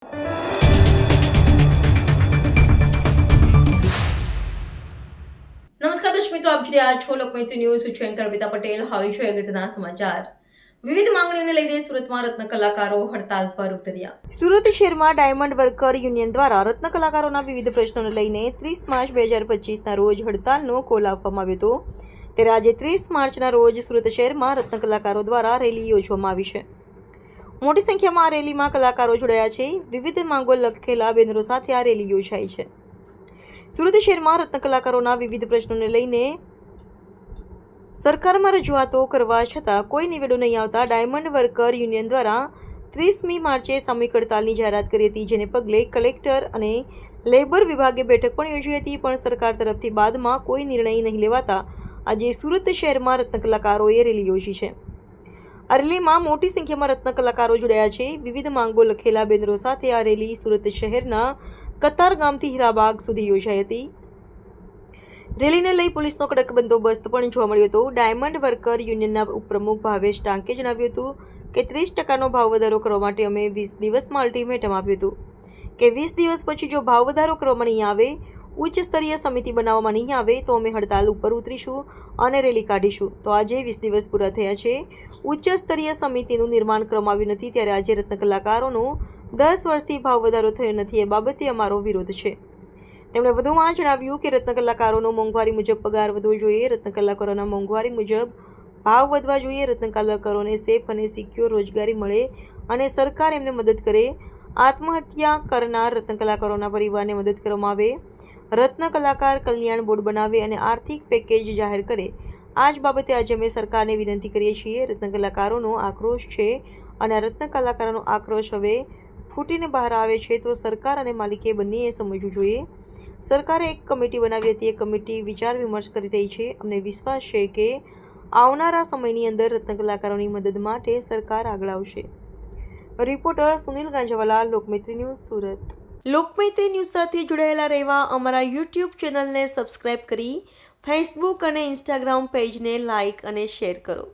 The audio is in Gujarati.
નમસ્કાર દર્શક મિત્રો, આપ જોઈ રહ્યા છો લોકમૈત્રી ન્યૂઝ. છું એન્કર અર્પિતા પટેલ. હવે છે અગત્યના સમાચાર. વિવિધ માંગણીઓને લઈને સુરતમાં રત્ન કલાકારો હડતાલ પર ઉતર્યા. સુરત શહેરમાં ડાયમંડ વર્કર યુનિયન દ્વારા રત્ન કલાકારોના વિવિધ પ્રશ્નોને લઈને 30 માર્ચ 2025ના રોજ હડતાલનો કોલ આપવામાં આવ્યો હતો. ત્યારે આજે 30 માર્ચના રોજ સુરત શહેરમાં રત્ન કલાકારો દ્વારા રેલી યોજવામાં આવી છે. મોટી સંખ્યામાં આ રેલીમાં કલાકારો જોડાયા છે. વિવિધ માંગો લખેલા બેનરો સાથે આ રેલી યોજાઈ છે. સુરત શહેરમાં રત્ન કલાકારોના વિવિધ પ્રશ્નોને લઈને સરકારમાં રજૂઆતો કરવા છતાં કોઈ નિવેડો નહીં આવતા ડાયમંડ વર્કર યુનિયન દ્વારા 30મી માર્ચે સામૂહિક હડતાલની જાહેરાત કરી હતી, જેને પગલે કલેક્ટર અને લેબર વિભાગે બેઠક પણ યોજી હતી, પણ સરકાર તરફથી બાદમાં કોઈ નિર્ણય નહીં લેવાતા આજે સુરત શહેરમાં રત્ન કલાકારોએ રેલી યોજી છે. આ રેલીમાં મોટી સંખ્યામાં રત્ન કલાકારો જોડાયા છે. વિવિધ માંગો લખેલા બેનરો સાથે આ રેલી સુરત શહેરના કતાર ગામથી હીરાબાગ સુધી યોજાઈ હતી. રેલીને લઈ પોલીસનો કડક બંદોબસ્ત પણ જોવા મળ્યો હતો. ડાયમંડ વર્કર યુનિયનના ઉપપ્રમુખ ભાવેશ ટાંકે જણાવ્યું હતું કે 30% ભાવ વધારો કરવા માટે અમે 20 દિવસમાં અલ્ટિમેટમ આપ્યું હતું કે 20 દિવસ પછી જો ભાવ વધારો કરવામાં નહીં આવે, ઉચ્ચ સ્તરીય સમિતિ બનાવવામાં નહીં આવે તો અમે હડતાલ ઉપર ઉતરીશું અને રેલી કાઢીશું. તો આજે 20 દિવસ પૂરા થયા છે. ઉચ્ચ સ્તરીય સમિતિનું નિર્માણ કરવામાં આવ્યું નથી, ત્યારે આજે રત્ન કલાકારોનો 10 વર્ષથી ભાવ વધારો થયો નથી, એ બાબતે અમારો વિરોધ છે. તેમણે વધુમાં જણાવ્યું કે રત્ન કલાકારોનો મોંઘવારી મુજબ પગાર વધવો જોઈએ, રત્ન કલાકારોના મોંઘવારી મુજબ ભાવ વધવા જોઈએ, રત્ન કલાકારોને સેફ અને સિક્યોર રોજગારી મળે અને સરકાર એમને મદદ કરે, આત્મહત્યા કરનાર રત્ન કલાકારોના પરિવારને મદદ કરવામાં આવે, રત્ન કલાકાર કલ્યાણ બોર્ડ બનાવે અને આર્થિક પેકેજ જાહેર કરે. આ જ બાબતે આજે અમે સરકારને વિનંતી કરીએ છીએ. રત્ન કલાકારોનો આક્રોશ છે અને આ રત્ન કલાકારોનો આક્રોશ હવે ફૂટીને બહાર આવે છે, તો સરકાર અને માલિકે બંનેએ સમજવું જોઈએ. સરકારે એક કમિટી બનાવી હતી, એ કમિટી વિચાર વિમર્શ કરી રહી છે. અમને વિશ્વાસ છે કે આવનારા સમયની અંદર રત્ન કલાકારોની મદદ માટે સરકાર આગળ આવશે. Reporter Sunil Ganjawala, Lokmaitri news, Surat. Lokmaitri news સાથે જોડાયેલા રહેવા અમારા યુટ્યુબ ચેનલને સબસ્ક્રાઇબ કરી ફેસબુક અને ઇન્સ્ટાગ્રામ પેજને લાઇક અને શેર કરો.